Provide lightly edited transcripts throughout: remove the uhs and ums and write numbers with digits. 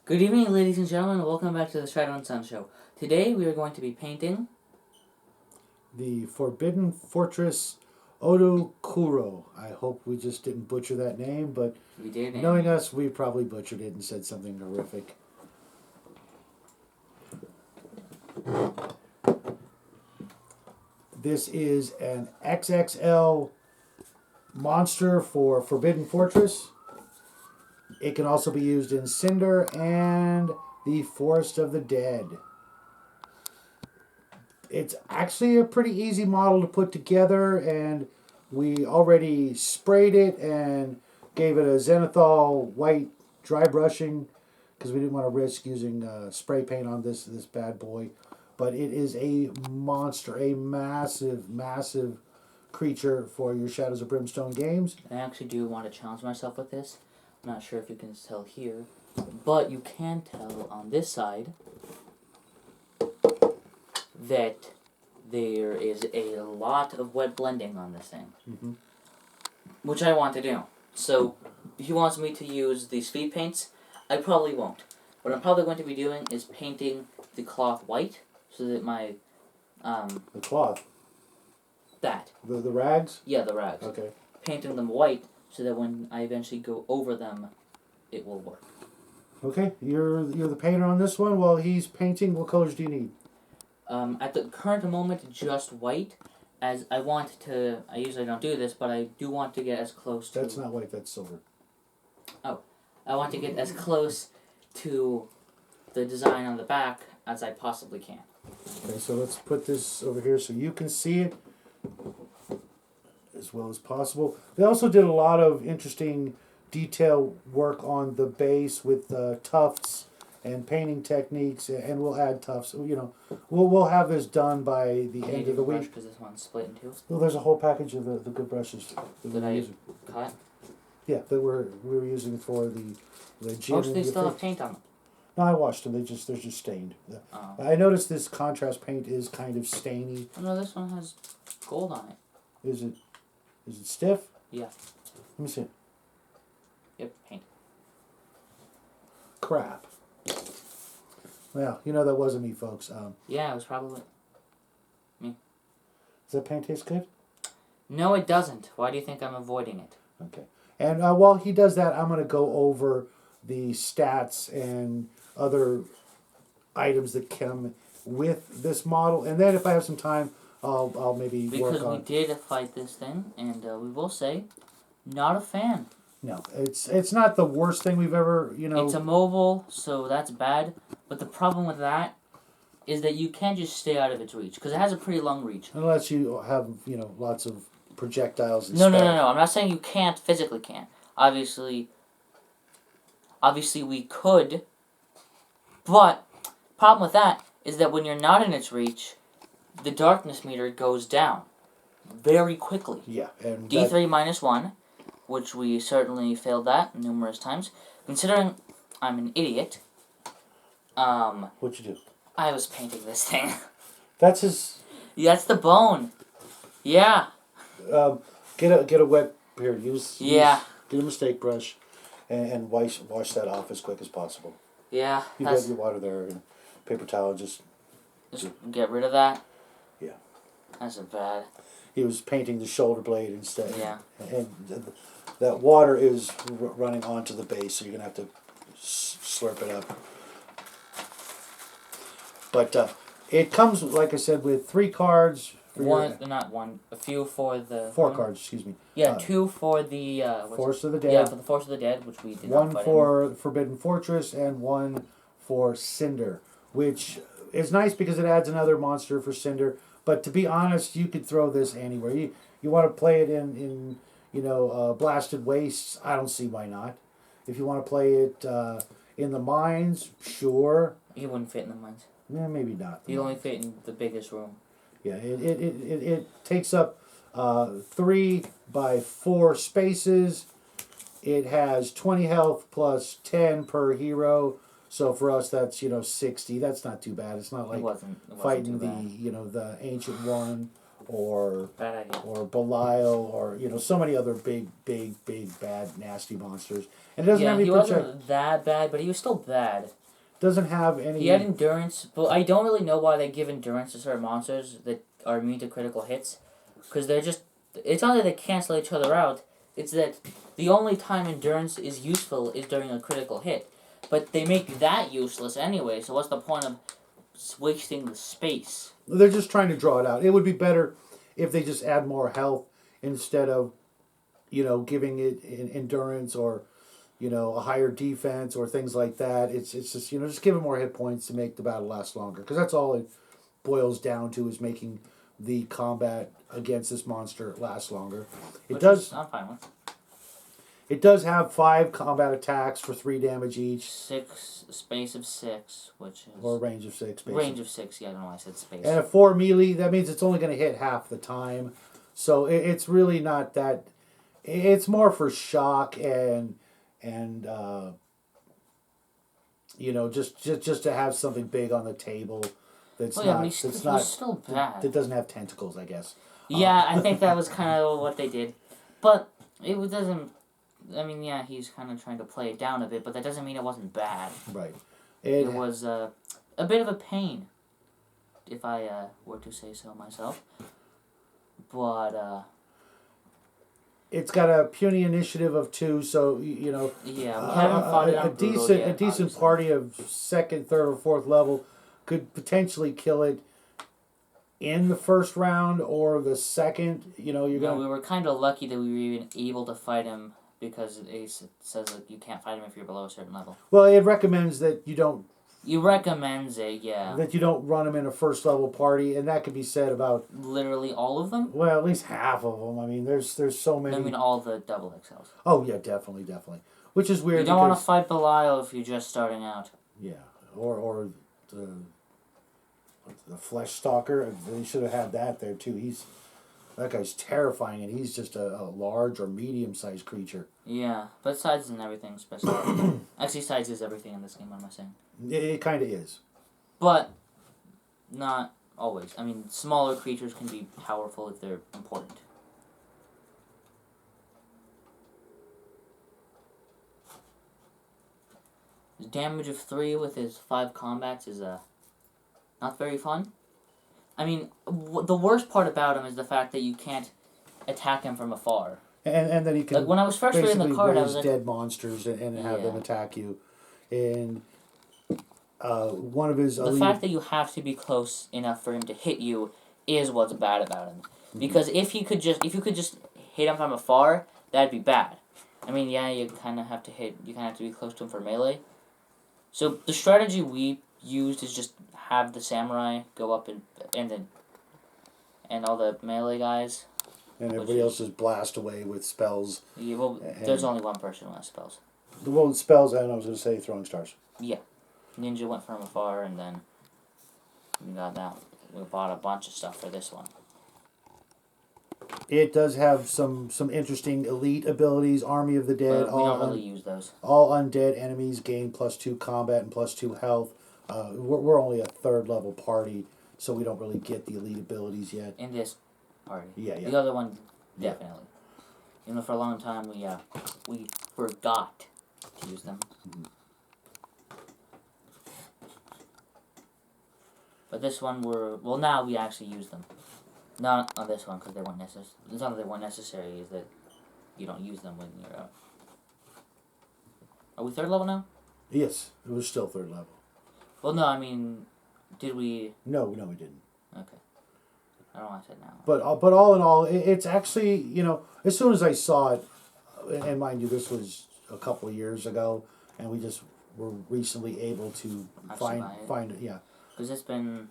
Good evening, ladies and gentlemen, and welcome back to the Shadow and Sun Show. Today we are going to be painting the Forbidden Fortress Odo Kuro. I hope we just didn't butcher that name, but we did knowing us, we probably butchered it and said something horrific. This is an XXL monster for Forbidden Fortress. It can also be used in Cinder and the Forest of the Dead. It's actually a pretty easy model to put together, and we already sprayed it and gave it a zenithal white dry brushing because we didn't want to risk using spray paint on this bad boy. But it is a monster, a massive, massive creature for your Shadows of Brimstone games. I actually do want to challenge myself with this. I'm not sure if you can tell here, but you can tell on this side that there is a lot of wet blending on this thing, which I want to do. So, if he wants me to use the speed paints, I probably won't. What I'm probably going to be doing is painting the cloth white, so that my, The cloth? that. The rags? Yeah, the rags. Okay. Painting them white, so that when I eventually go over them, it will work. Okay, you're the painter on this one. While he's painting, what colors do you need? At the current moment, just white, as I want to, I usually don't do this, but I do want to get as close to... That's not white, that's silver. Oh. I want to get as close to the design on the back as I possibly can. Okay, so let's put this over here so you can see it as well as possible. They also did a lot of interesting detail work on the base with tufts and painting techniques, and we'll add tufts. You know, we'll have this done by the end of the week. Because this one's split in two. Well, there's a whole package of the good brushes that I cut. Yeah, that we were using for the gym. Most of these still have paint on them. No, I washed them. They're just stained. Oh. I noticed this contrast paint is kind of stainy. Oh, no, this one has gold on it. Is it stiff? Yeah. Let me see. Yep, paint. Crap. Well, you know that wasn't me, folks. Yeah, it was probably me. Does that paint taste good? No, it doesn't. Why do you think I'm avoiding it? Okay. And while he does that, I'm going to go over the stats and other items that come with this model. And then if I have some time, I'll maybe work on... Because we did fight this thing, and we will say, not a fan. No, it's not the worst thing we've ever, It's a mobile, so that's bad. But the problem with that is that you can't just stay out of its reach, because it has a pretty long reach. Unless you have, lots of projectiles and No. stuff. I'm not saying you can't, physically can't. Obviously we could, but problem with that is that when you're not in its reach, the darkness meter goes down very quickly. Yeah, and D3 -1, which we certainly failed that numerous times. Considering I'm an idiot, what'd you do? I was painting this thing. That's his... Yeah, that's the bone. Yeah. Get a wet... Here, Yeah. Get a mistake brush and wash that off as quick as possible. Yeah. You got your water there and paper towel, just get rid of that. Yeah. That's a bad. He was painting the shoulder blade instead. Yeah. And that water is running onto the base, so you're going to have to slurp it up. But it comes, like I said, with 3 cards. A few for the... 4 cards, excuse me. Yeah, 2 for the... Forest of the Dead. Yeah, for the Forest of the Dead, which we did not fight. 1 for Forbidden Fortress and 1 for Cinder, which is nice because it adds another monster for Cinder. But to be honest, you could throw this anywhere. You want to play it in Blasted Wastes, I don't see why not. If you want to play it in the mines, sure. He wouldn't fit in the mines. Yeah, maybe not. He'd only fit in the biggest room. Yeah, it takes up 3 by 4 spaces. It has 20 health plus 10 per hero. So for us, that's 60. That's not too bad. It's not like it wasn't fighting too bad. the the ancient one or Bad idea. or Belial, or so many other big bad nasty monsters. And it doesn't have any he wasn't that bad, but he was still bad. Doesn't have any. He had endurance, but I don't really know why they give endurance to certain monsters that are immune to critical hits, because they're just. It's not that they cancel each other out. It's that the only time endurance is useful is during a critical hit, but they make that useless anyway. So what's the point of wasting the space? They're just trying to draw it out. It would be better if they just add more health instead of, giving it endurance or, a higher defense or things like that. It's just, just give it more hit points to make the battle last longer. Because that's all it boils down to, is making the combat against this monster last longer. I'm fine with. It does have 5 combat attacks for 3 damage each. 6 space of 6, which is or range of 6. Basically. Range of 6. Yeah, I don't know why I said space. And a 4 melee. That means it's only going to hit half the time. So it's really not that. It's more for shock and just to have something big on the table. That's still bad. That doesn't have tentacles, I guess. Yeah, I think that was kind of what they did, but it doesn't. I mean, yeah, he's kind of trying to play it down a bit, but that doesn't mean it wasn't bad. Right. It was a bit of a pain, if I were to say so myself. But it's got a puny initiative of 2, so Yeah, we haven't fought it on brutal yet, a decent obviously. party of 2nd, 3rd, or 4th level could potentially kill it in the first round or the second. We were kind of lucky that we were even able to fight him, because it says that you can't fight him if you're below a certain level. Well, it recommends that you don't. You recommends it, yeah. That you don't run them in a first level party, and that could be said about literally all of them. Well, at least half of them. I mean, there's so many. I mean, all the double XLs. Oh yeah, definitely. Which is weird. You don't want to fight Belial if you're just starting out. Yeah, or the Flesh Stalker. They should have had that there too. That guy's terrifying, and he's just a large or medium-sized creature. Yeah, but size isn't everything, especially. Actually, size is everything in this game, I'm not saying. It kind of is. But not always. I mean, smaller creatures can be powerful if they're important. His damage of 3 with his 5 combats is not very fun. I mean, the worst part about him is the fact that you can't attack him from afar. And then he can. Like, when I was first reading the card, I was like, dead monsters and have them attack you, and one of his. The fact that you have to be close enough for him to hit you is what's bad about him. Because if you could just hit him from afar, that'd be bad. I mean, yeah, you kind of have to be close to him for melee. So the strategy we used is just have the samurai go up and all the melee guys. And everybody else is blast away with spells. Yeah, well, there's only one person who has spells. Well, spells, and I was going to say throwing stars. Yeah. Ninja went from afar, and then we got that. We bought a bunch of stuff for this one. It does have some interesting elite abilities. Army of the Dead. But we don't really use those. All undead enemies gain +2 combat and +2 health. We're only a 3rd level party, so we don't really get the elite abilities yet. In this party. Yeah. The other one, definitely. You know, for a long time, we forgot to use them. Mm-hmm. But this one, now we actually use them. Not on this one, because they weren't necessary. It's not that they weren't necessary, is that you don't use them when you're out. Are we 3rd level now? Yes, it was still 3rd level. Well, no, I mean, did we... No, we didn't. Okay. I don't want to say now. But all in all, it's actually, as soon as I saw it, and mind you, this was a couple of years ago, and we just were recently able to find it. Yeah. Because it's been...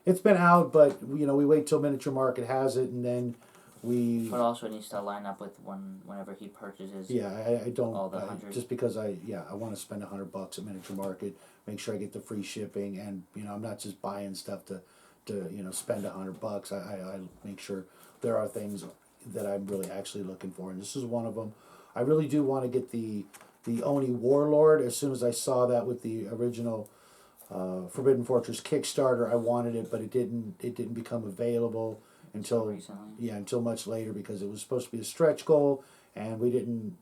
It's been out, but, we wait till Miniature Market has it, and then we... But also it needs to line up with whenever he purchases... Yeah, I don't... all the 100. Just because I want to spend $100 at Miniature Market, make sure I get the free shipping, and, I'm not just buying stuff to spend $100. I make sure there are things that I'm really actually looking for, and this is one of them. I really do want to get the Oni Warlord. As soon as I saw that with the original Forbidden Fortress Kickstarter. I wanted it, but it didn't become available until recently. until much later because it was supposed to be a stretch goal, and we didn't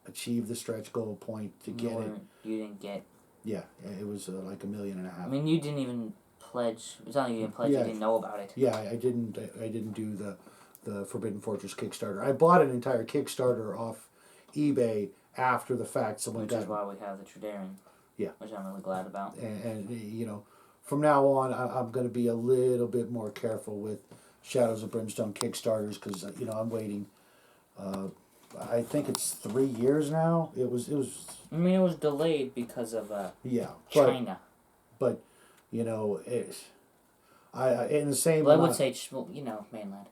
achieve the stretch goal point to get it. You didn't get. Yeah, it was like $1.5 million. I mean, you didn't even pledge. It's not like you didn't pledge. Yeah. You didn't know about it. Yeah, I didn't do the Forbidden Fortress Kickstarter. I bought an entire Kickstarter off eBay after the fact. Someone Which is why we have the Tridarian. Yeah. Which I'm really glad about. And from now on, I'm going to be a little bit more careful with Shadows of Brimstone Kickstarters because I'm waiting. I think it's 3 years now. It was. I mean, it was delayed because of China. But it. I in the same. Well, I would say mainland.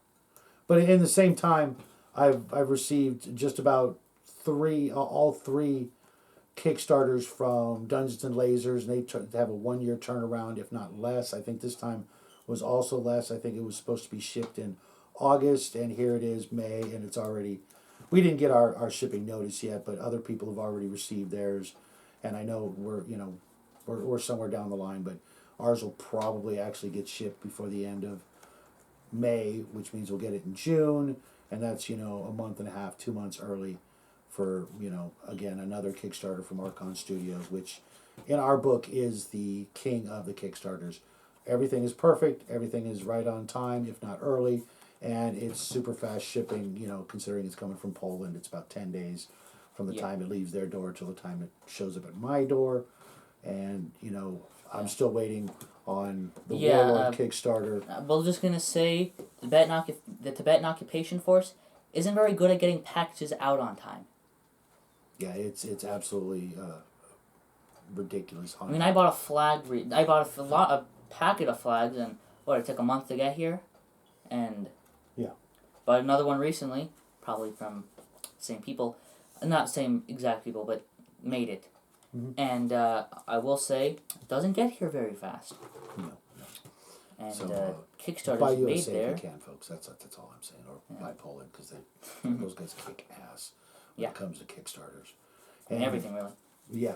But in the same time, I've received just about all three Kickstarters from Dungeons and Lasers, and they have a 1 year turnaround, if not less. I think this time was also less. I think it was supposed to be shipped in August, and here it is May, and it's already. We didn't get our shipping notice yet, but other people have already received theirs, and I know we're somewhere down the line, but ours will probably actually get shipped before the end of May, which means we'll get it in June, and that's a month and a half, 2 months early for again another Kickstarter from Archon Studios, which in our book is the king of the Kickstarters. Everything is perfect, everything is right on time, if not early, and it's super fast shipping. Considering it's coming from Poland, it's about 10 days from the time it leaves their door till the time it shows up at my door, and I'm still waiting on the Warlord Kickstarter. We're just gonna say the Tibetan Occupation Force isn't very good at getting packages out on time. Yeah, it's absolutely ridiculous. I mean, I bought a flag. I bought a packet of flags, and it took a month to get here, and bought another one recently, probably from same people, not same exact people, but made it. Mm-hmm. And I will say, it doesn't get here very fast. No. And So, Kickstarter's made USA there. If you can, folks. That's all I'm saying. Or buy Poland because those guys kick ass when it comes to Kickstarters. And everything really. Yeah.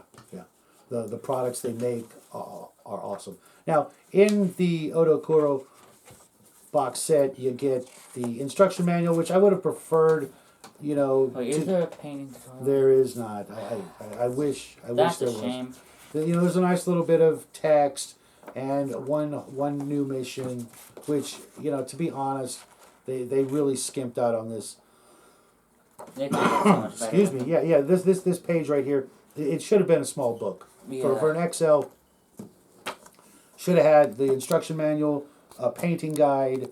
The products they make are awesome. Now in the Odo Kuro box set, you get the instruction manual, which I would have preferred. Wait, is there a painting tutorial? There is not. I wish. That's there a shame. Was. There's a nice little bit of text and one new mission, which to be honest, they really skimped out on this. They could have done so much better. Excuse me. Yeah. This page right here, it should have been a small book. For an XL. Should have had the instruction manual, a painting guide,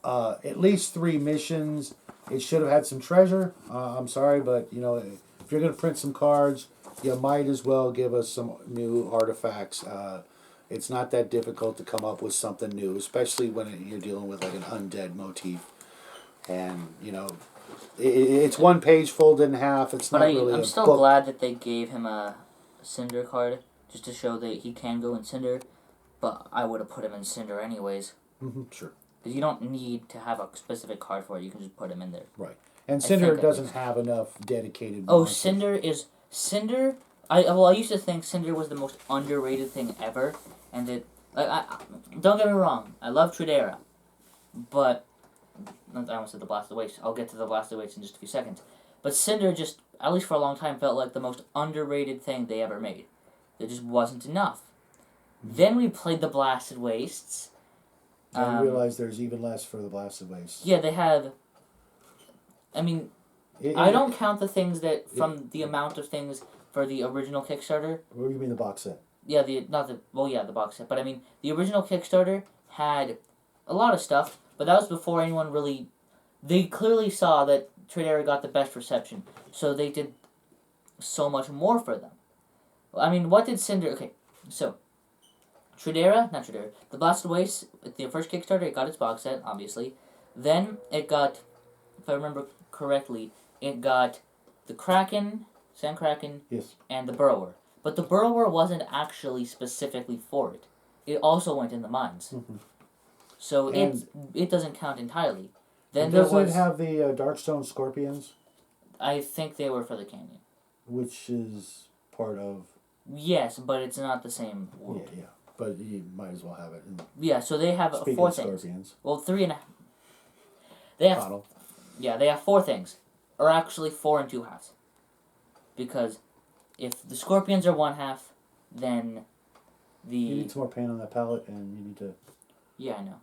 at least 3 missions. It should have had some treasure. I'm sorry, but if you're going to print some cards, you might as well give us some new artifacts. It's not that difficult to come up with something new, especially when you're dealing with like an undead motif. And it's one page folded in half. It's not really. I'm still glad that they gave him a Cinder card just to show that he can go in Cinder, but I would have put him in Cinder anyways. Mm-hmm, sure. Because you don't need to have a specific card for it. You can just put him in there. Right. And Cinder doesn't have enough dedicated. Oh, monsters. Cinder. I used to think Cinder was the most underrated thing ever, and that don't get me wrong, I love Tridera, but I almost said the Blasted Waste. I'll get to the Blasted Waste in just a few seconds. But Cinder just, at least for a long time, felt like the most underrated thing they ever made. There just wasn't enough. Mm-hmm. Then we played the Blasted Wastes. I realized there's even less for the Blasted Wastes. Yeah, they have. I mean, I don't count the things that from the amount of things for the original Kickstarter. What do you mean the box set? Yeah, the box set. But I mean, the original Kickstarter had a lot of stuff, but that was before anyone really. They clearly saw that Tradera got the best reception, so they did so much more for them. I mean, what did Cinder? Okay, so the Blasted Waste, the first Kickstarter, it got its box set, obviously. Then it got, if I remember correctly, it got the Kraken, Sand Kraken, yes, and the Burrower. But the Burrower wasn't actually specifically for it. It also went in the mines. Mm-hmm. So it doesn't count entirely. Then doesn't it have the Darkstone Scorpions? I think they were for the canyon. Which is part of... Yes, but it's not the same world. Yeah. but you might as well have it. Yeah, so they have Speaking 4 of things. scorpions. Well, 3.5. They have. Bottle. Yeah, they have 4 things, or actually 4 and 2 halves. Because if the scorpions are 1 half, then the. You need some more paint on that palette, and you need to. Yeah, I know.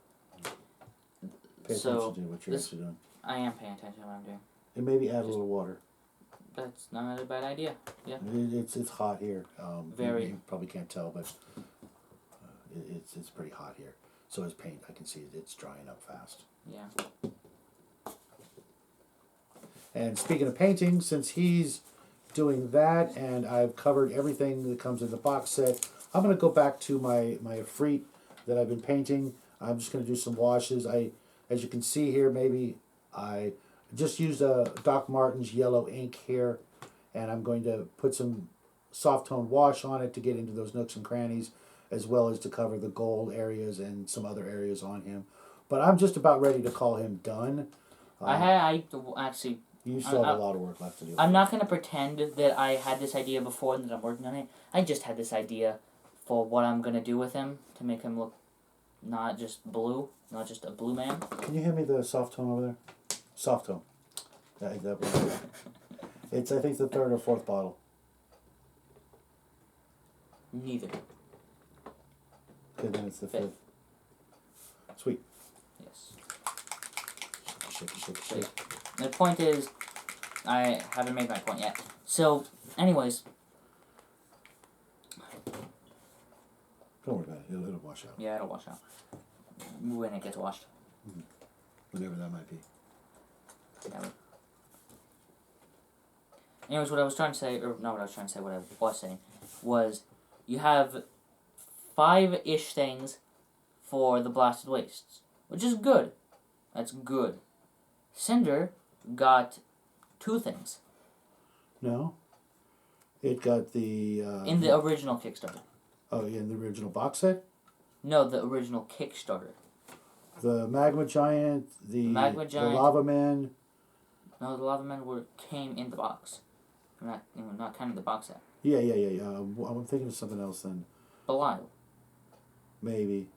Pay attention to what you're actually doing. I am paying attention to what I'm doing. And maybe add a little water. That's not a bad idea. Yeah. It's hot here. Very. You probably can't tell, but it's pretty hot here. So is paint. I can see it's drying up fast. Yeah. And speaking of painting, since he's doing that, and I've covered everything that comes in the box set, I'm going to go back to my Efreet that I've been painting. I'm just going to do some washes. As you can see here, maybe I just used a Doc Martens yellow ink here, and I'm going to put some soft tone wash on it to get into those nooks and crannies, as well as to cover the gold areas and some other areas on him. But I'm just about ready to call him done. I actually. You still have a lot of work left to do. I'm not going to pretend that I had this idea before and that I'm working on it. I just had this idea for what I'm going to do with him to make him look not just blue, not just a blue man. Can you hand me the soft tone over there? Soft tone. That was it's, I think, the 3rd or 4th bottle. Neither. Okay, then it's the 5th. Sweet. Yes. Shake. The point is, I haven't made my point yet. So, anyways. Don't worry about it. It'll wash out. Yeah, it'll wash out. When it gets washed. Mm-hmm. Whatever that might be. Yeah. Anyways, what I was trying to say, or not what I was trying to say, what I was saying, was you have 5-ish things for the Blasted Wastes, which is good. That's good. Cinder got 2 things. No. It got the... in the original Kickstarter. Oh, yeah, in the original box set? No, the original Kickstarter. The Magma Giant, the Lava Man. No, the Lava Man came in the box. Not kind of the box set. Yeah. I'm thinking of something else then. Belial. Maybe.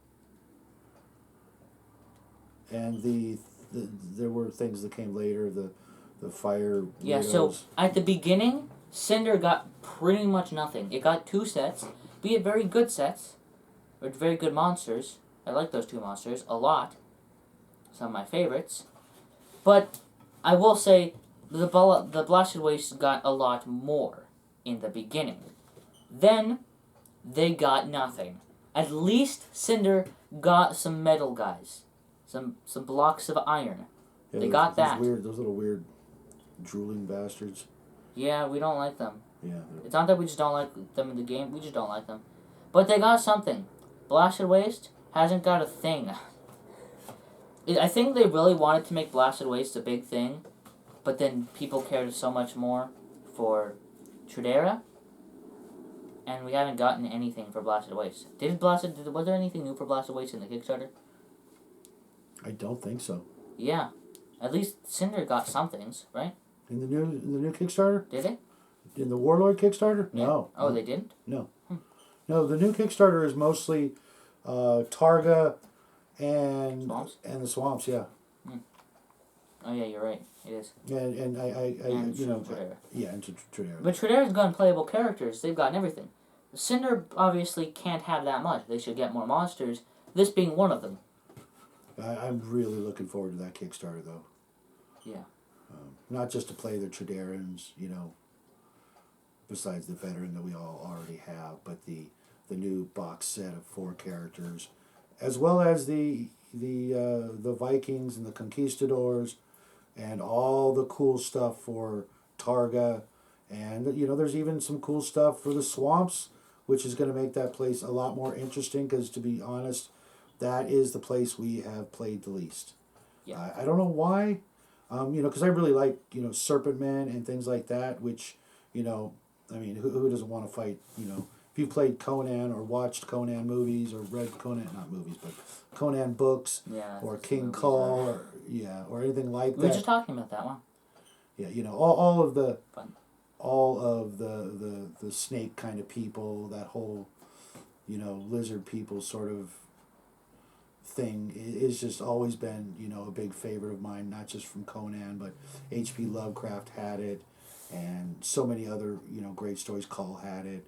And there were things that came later, the fire. Yeah, widows. so at the beginning, Cinder got pretty much nothing. It got 2 sets, be it very good sets, or very good monsters. I like those 2 monsters a lot. Some of my favorites. But I will say the Blasted Wastes got a lot more in the beginning. Then they got nothing. At least Cinder got some metal guys. Some blocks of iron. Yeah, they got that. Those little weird drooling bastards. Yeah, we don't like them. Yeah. It's not that we just don't like them in the game. We just don't like them. But they got something. Blasted Waste hasn't got a thing. I think they really wanted to make Blasted Waste a big thing, but then people cared so much more for Tradera, and we haven't gotten anything for Blasted Waste. Was there anything new for Blasted Waste in the Kickstarter? I don't think so. Yeah. At least Cinder got some things, right? In the new Kickstarter? Did they? In the Warlord Kickstarter? Yeah. No. Oh, no. they didn't? No. No, the new Kickstarter is mostly Targa and Swamps? And the swamps, yeah. Oh yeah, you're right. It is. And I And you know, Tradera. yeah, and Tradera. But Tradera's gotten playable characters. They've gotten everything. Cinder obviously can't have that much. They should get more monsters. This being one of them. I'm really looking forward to that Kickstarter, though. Yeah. Not just to play the Traderans, you know, besides the veteran that we all already have, but the new box set of 4 characters, as well as the Vikings and the Conquistadors, and all the cool stuff for Targa, and you know, there's even some cool stuff for the swamps, which is going to make that place a lot more interesting. Because to be honest, that is the place we have played the least. Yeah. I don't know why, you know, because I really like, you know, Serpent Men and things like that, which, you know, I mean, who doesn't want to fight, you know, if you played Conan or watched Conan movies or read Conan, not movies, but Conan books, Yeah, or King Cole, or anything like that. We were just talking about that one. Yeah, you know, all of the Fun. all of the snake kind of people, that whole, lizard people sort of thing is just always been, a big favorite of mine, not just from Conan, but H.P. Lovecraft had it, and so many other, great stories. Call had it,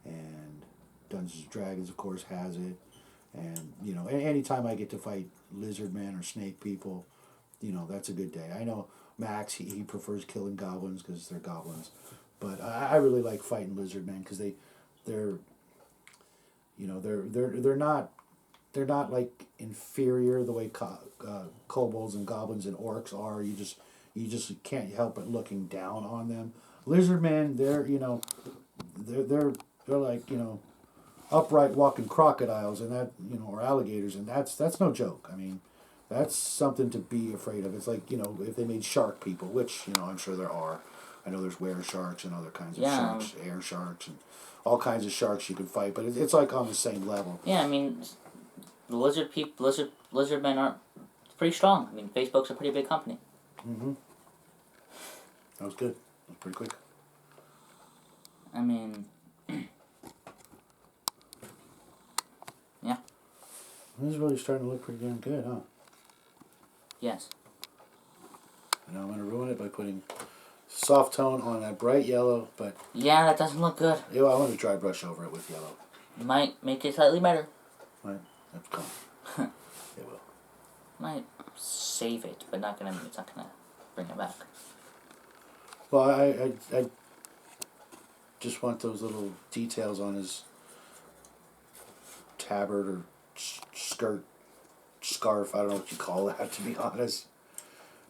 and Dungeons and Dragons, of course, has it. And, anytime I get to fight lizard men or snake people, that's a good day. I know Max, he prefers killing goblins because they're goblins. But I really like fighting lizard men because they're they're not like inferior the way kobolds and goblins and orcs are. You just can't help but looking down on them. Lizard men, they're like upright walking crocodiles and that or alligators, and that's no joke. I mean, that's something to be afraid of. It's like if they made shark people, which I'm sure there are. I know there's were sharks and other kinds of sharks, air sharks, and all kinds of sharks you can fight, but it's like on the same level. Yeah, I mean, the lizard men aren't pretty strong. I mean, Facebook's a pretty big company. Mm-hmm. That was good. That was pretty quick. I mean, yeah. This is really starting to look pretty damn good, huh? Yes. Now I'm going to ruin it by putting soft tone on that bright yellow, but... Yeah, that doesn't look good. Yeah, I want to dry brush over it with yellow. Might make it slightly better. Might. That's cool. It will. Might save it, but it's not gonna bring it back. Well, I just want those little details on his tabard or skirt, scarf, I don't know what you call that, to be honest.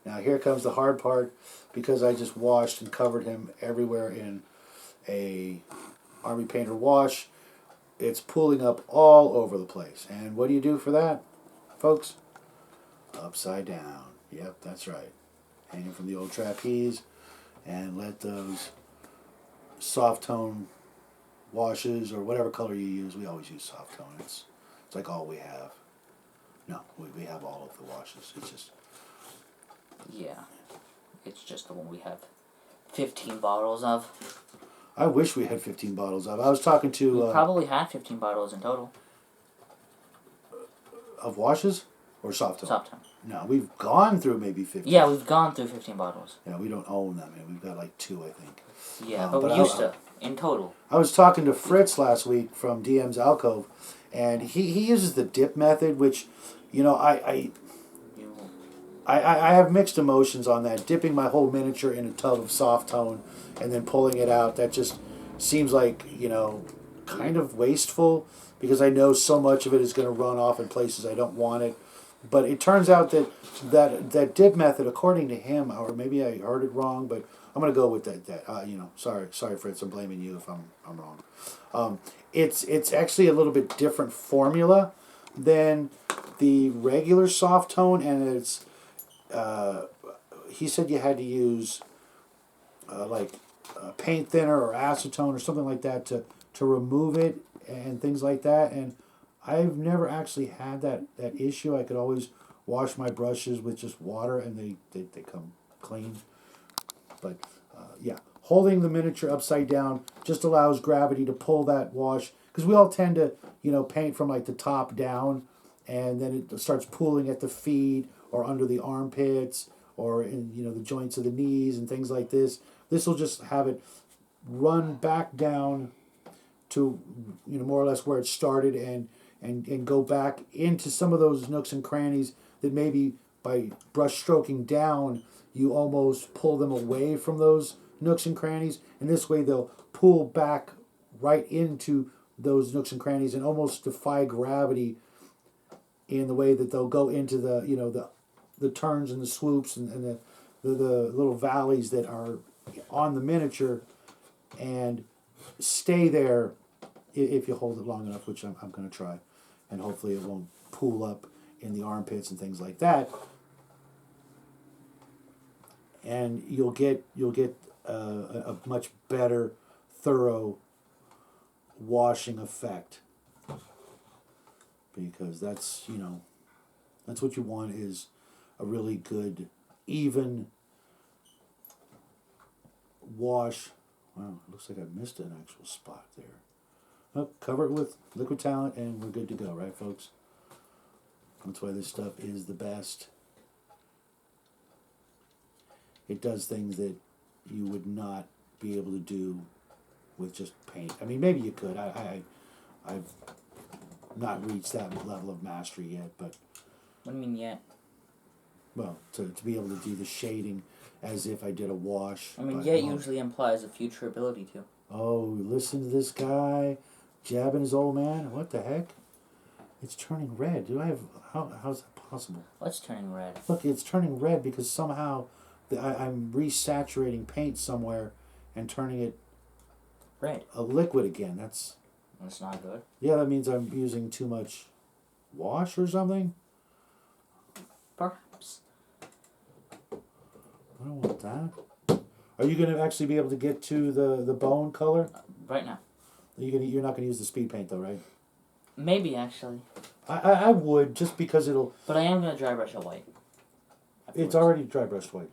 Now here comes the hard part, because I just washed and covered him everywhere in a Army Painter wash. It's pulling up all over the place. And what do you do for that, folks? Upside down. Yep, that's right. Hanging from the old trapeze, and let those soft tone washes, or whatever color you use. We always use soft tone. It's like all we have. No, we have all of the washes. It's just... Yeah. It's just the one we have 15 bottles of. I wish we had 15 bottles of. I was talking to... We probably had 15 bottles in total. Of washes? Or soft tone? Soft tone. No, we've gone through maybe 15. Yeah, we've gone through 15 bottles. Yeah, we don't own them. We've got like 2, I think. Yeah, but we used to, in total. I was talking to Fritz last week from DM's Alcove, and he uses the dip method, which, I have mixed emotions on that. Dipping my whole miniature in a tub of soft tone and then pulling it out, that just seems like, kind of wasteful, because I know so much of it is going to run off in places I don't want it. But it turns out that dip method, according to him, or maybe I heard it wrong, but I'm going to go with that. Sorry, Fritz, I'm blaming you if I'm wrong. It's actually a little bit different formula than the regular soft tone, and it's... he said you had to use paint thinner or acetone or something like that to remove it and things like that. And I've never actually had that issue. I could always wash my brushes with just water and they come clean. But yeah, holding the miniature upside down just allows gravity to pull that wash, because we all tend to paint from like the top down, and then it starts pooling at the feet or under the armpits or in the joints of the knees and things like this. This will just have it run back down to more or less where it started, and go back into some of those nooks and crannies that maybe by brush stroking down you almost pull them away from those nooks and crannies, and this way they'll pull back right into those nooks and crannies and almost defy gravity in the way that they'll go into the turns and the swoops and the little valleys that are on the miniature, and stay there if you hold it long enough, which I'm going to try, and hopefully it won't pool up in the armpits and things like that. And you'll get a much better, thorough washing effect, because that's what you want, is a really good, even wash. Wow, it looks like I missed an actual spot there. Well, cover it with liquid talent and we're good to go, right, folks? That's why this stuff is the best. It does things that you would not be able to do with just paint. I mean, maybe you could. I've not reached that level of mastery yet, but... What do you mean yet? Well, to be able to do the shading as if I did a wash. I mean, yet usually implies a future ability to. Oh, listen to this guy jabbing his old man. What the heck? It's turning red. How's that possible? What's turning red? Look, it's turning red because somehow I'm resaturating paint somewhere and turning it red. A liquid again. That's not good. Yeah, that means I'm using too much wash or something. Perhaps. I don't want that. Are you going to actually be able to get to the bone color? Right now. You're not going to use the speed paint though, right? Maybe, actually. I would, just because it'll... But I am going to dry brush it white. It's already dry brushed white.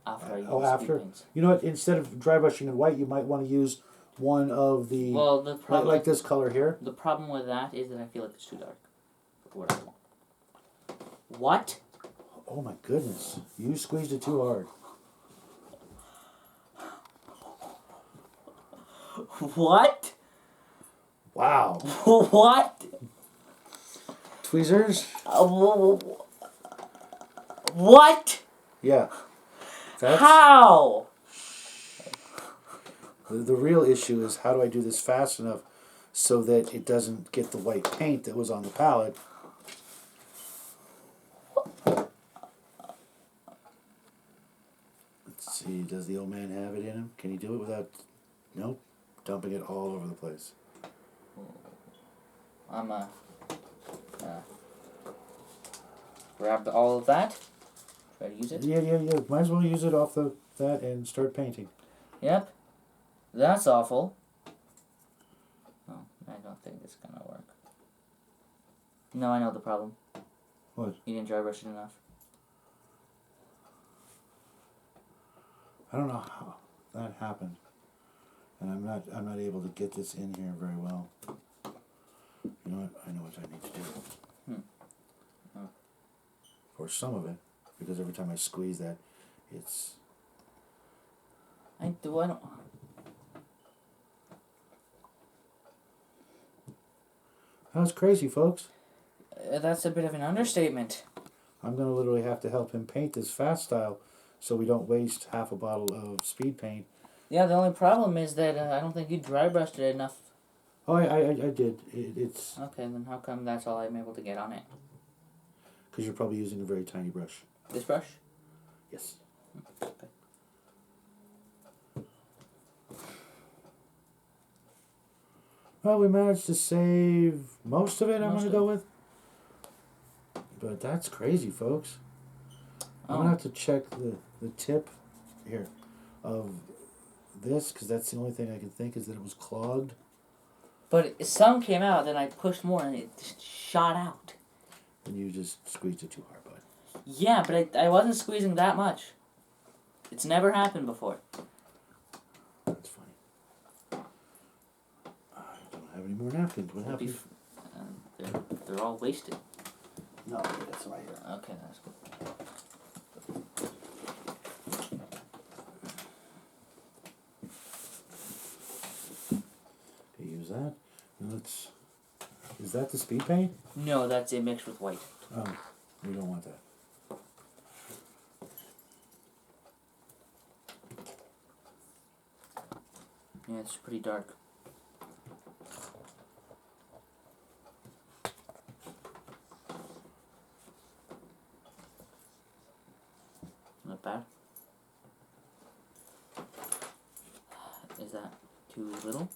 After I use after? speed paints. You know what? Instead of dry brushing in white, you might want to use one of the... Well, the problem... Like this color here. The problem with that is that I feel like it's too dark for what I want. What? Oh my goodness. You squeezed it too hard. What? Wow. What? Tweezers? What? Yeah. How? The real issue is how do I do this fast enough so that it doesn't get the white paint that was on the palette. Let's see, does the old man have it in him? Can he do it without... Nope. Dumping it all over the place. I'm grab all of that. Try to use it. Yeah. Might as well use it off that and start painting. Yep. That's awful. Oh, I don't think it's gonna work. No, I know the problem. What? You didn't dry brush it enough. I don't know how that happened. And I'm not able to get this in here very well. You know what? I know what I need to do. Oh. For some of it, because every time I squeeze that, it's... I don't... That was crazy, folks. That's a bit of an understatement. I'm going to literally have to help him paint this fast style so we don't waste half a bottle of speed paint. Yeah, the only problem is that I don't think you dry brushed it enough. Oh, I did. It's... Okay, then how come that's all I'm able to get on it? Because you're probably using a very tiny brush. This brush? Yes. Okay. Well, we managed to save most of it, I'm going to go with. But that's crazy, folks. I'm going to have to check the tip here of this, because that's the only thing I can think is that it was clogged. But some came out, then I pushed more, and it just shot out. And you just squeezed it too hard, bud. Yeah, but I wasn't squeezing that much. It's never happened before. That's funny. I don't have any more napkins. What happened? They're all wasted. No, that's right here. Okay, that's good. Use that. Let's... Is that the speed paint? No, that's it mixed with white. Oh, we don't want that. Yeah, it's pretty dark. Not bad. Is that too little?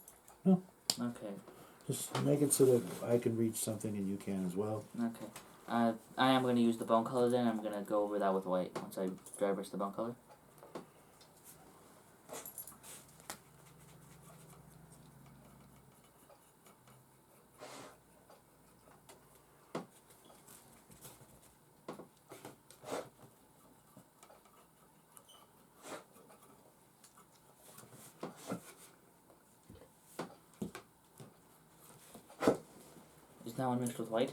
No. Okay. Just make it so that I can reach something and you can as well. Okay. I am going to use the bone color then. I'm going to go over that with white once I dry brush the bone color. Is that one mixed with white?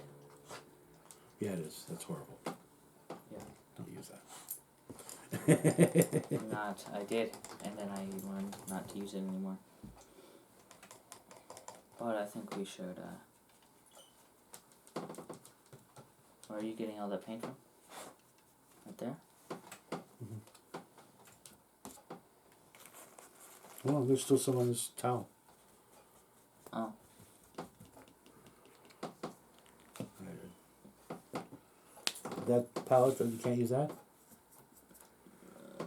Yeah, it is. That's horrible. Yeah. Don't use that. I did, and then I learned not to use it anymore. But I think we should, where are you getting all that paint from? Right there? Well, there's still some on this towel. Oh. That palette, you can't use that? I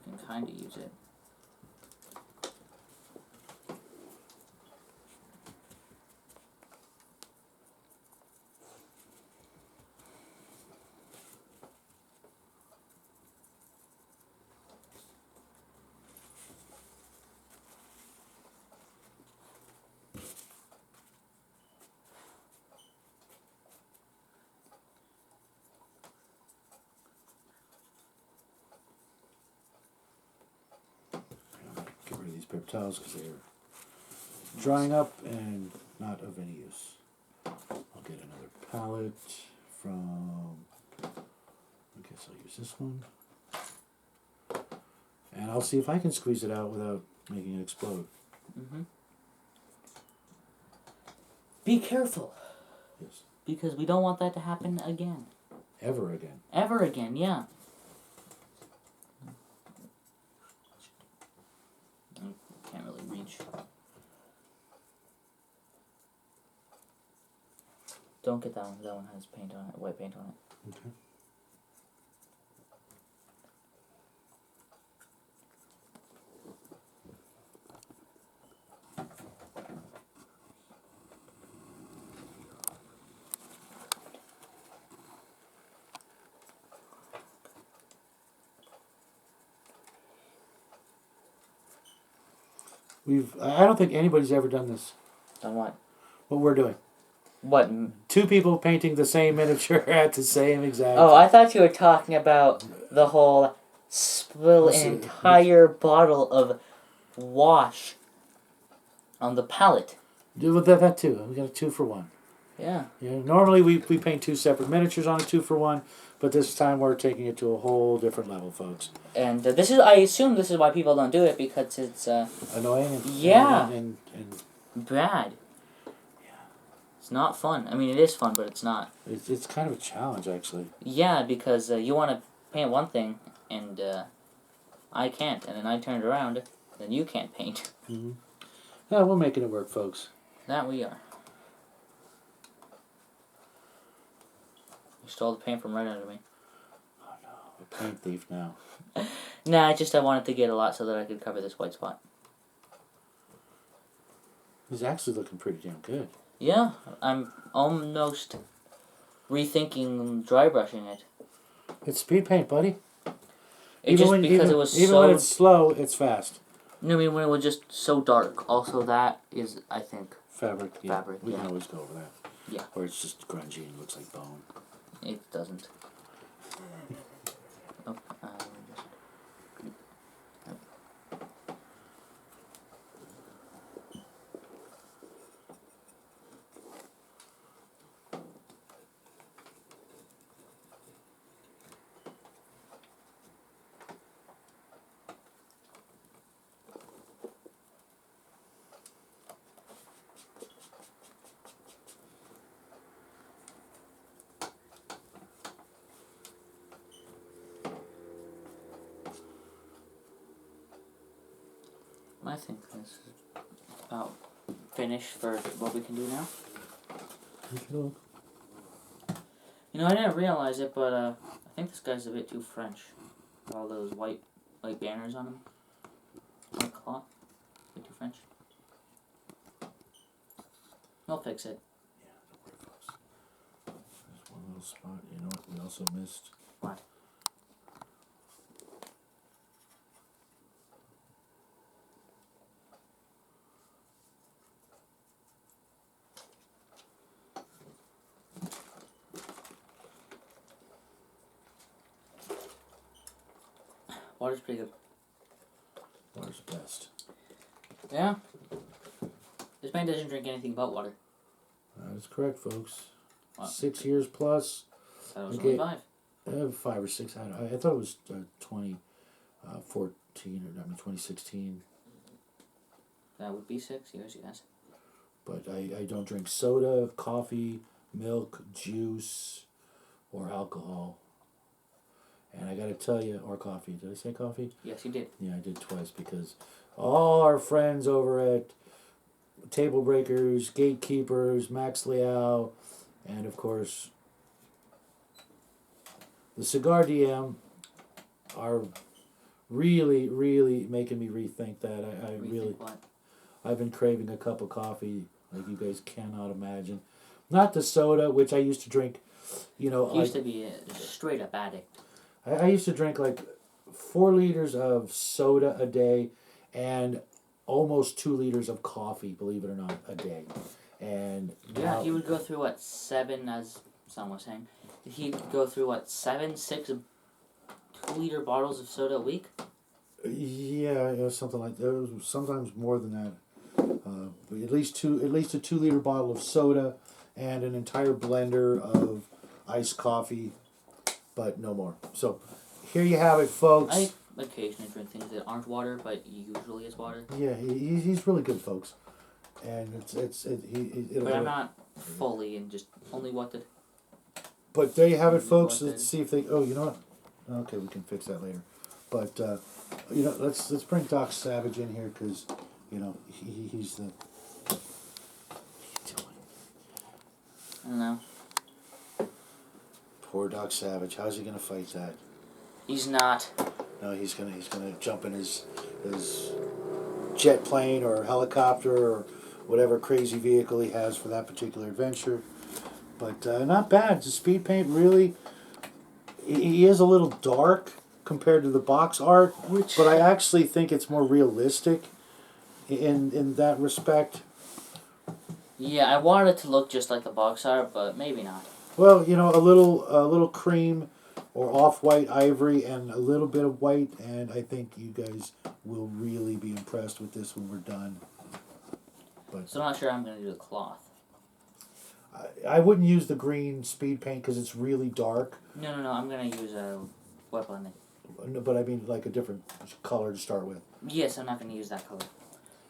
can kind of use it. Get rid of these paper towels because they're drying up and not of any use. I'll get another palette from, I guess I'll use this one. And I'll see if I can squeeze it out without making it explode. Mm-hmm. Be careful. Yes. Because we don't want that to happen again. Ever again. Ever again, yeah. I can't really reach. Don't get that one. That one has paint on it, white paint on it. Okay. I don't think anybody's ever done this. Done what? What we're doing. What? Two people painting the same miniature at the same exact Oh, I thought you were talking about the whole spill an entire bottle of wash on the palette. Do that too. We got a 2-for-1. Yeah. Yeah. Normally we paint 2 separate miniatures on a 2-for-1, but this time we're taking it to a whole different level, folks. And this is, I assume this is why people don't do it, because it's annoying and bad. It's not fun. I mean, it is fun, but it's not. It's kind of a challenge, actually. Yeah, because you want to paint one thing, and I can't, and then I turned around, then you can't paint. Mm-hmm. Yeah, we're making it work, folks. That we are. You stole the paint from right under me. Oh no, a paint thief now. Nah, I wanted to get a lot so that I could cover this white spot. It's actually looking pretty damn good. Yeah, I'm almost rethinking dry brushing it. It's speed paint, buddy. Even when it's slow, it's fast. No, I mean when it was just so dark. Also, that is, I think, fabric. Yeah. Fabric. We can always go over that. Yeah. Or it's just grungy and looks like bone. It doesn't. Oh, I think this is about finished for what we can do now. Cool. You know, I didn't realize it, but I think this guy's a bit too French. All those white banners on him. White cloth. A bit too French. I'll fix it. Yeah, don't worry, folks. There's one little spot. You know what we also missed? What? Water's pretty good. Water's best. Yeah. This man doesn't drink anything but water. That is correct, folks. What? 6 years plus. That was only 5. 5 or 6. I thought it was 2014 or 2016. That would be 6 years, yes. But I don't drink soda, coffee, milk, juice, or alcohol. And I got to tell you, or coffee. Did I say coffee? Yes, you did. Yeah, I did twice because all our friends over at Table Breakers, Gatekeepers, Max Liao, and of course the Cigar DM are really, really making me rethink that. What? I've been craving a cup of coffee like you guys cannot imagine. Not the soda, which I used to drink, You used to be a straight up addict. I used to drink like 4 liters of soda a day and almost 2 liters of coffee, believe it or not, a day. And Yeah, he would go through, 7, as someone was saying. He'd go through, 7, 6 2-liter bottles of soda a week? Yeah, something like that. It was sometimes more than that. But at least a 2 liter bottle of soda and an entire blender of iced coffee, but no more. So here you have it, folks. I occasionally drink things that aren't water, but usually it's water. Yeah, he's really good, folks. And But I'm not fully and just only water. But there you have it, folks. Let's see if they. Oh, you know what? Okay, we can fix that later. But let's bring Doc Savage in here because he's the. I don't know. Poor Doc Savage. How's he gonna fight that? He's not. No, he's gonna jump in his jet plane or helicopter or whatever crazy vehicle he has for that particular adventure. But not bad. The speed paint really. He is a little dark compared to the box art, but I actually think it's more realistic in that respect. Yeah, I wanted it to look just like the box art, but maybe not. Well, a little cream or off-white ivory and a little bit of white, and I think you guys will really be impressed with this when we're done. But So I'm not sure I'm going to do the cloth. I wouldn't use the green speed paint because it's really dark. No, I'm going to use a wet blending. No, but I mean like a different color to start with. Yes, I'm not going to use that color.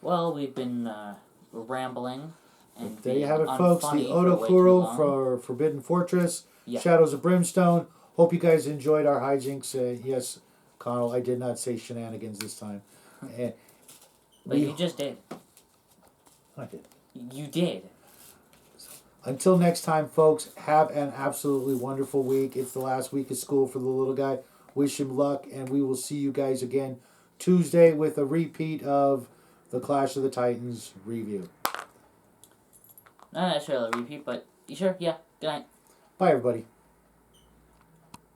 Well, we've been rambling. And there you have it, folks. The Odo Kuro for Forbidden Fortress, yeah. Shadows of Brimstone. Hope you guys enjoyed our hijinks. Yes, Connell, I did not say shenanigans this time. But you just did. I did. You did. Until next time, folks, have an absolutely wonderful week. It's the last week of school for the little guy. Wish him luck, and we will see you guys again Tuesday with a repeat of the Clash of the Titans review. Not necessarily a repeat, but you sure? Yeah. Good night. Bye, everybody.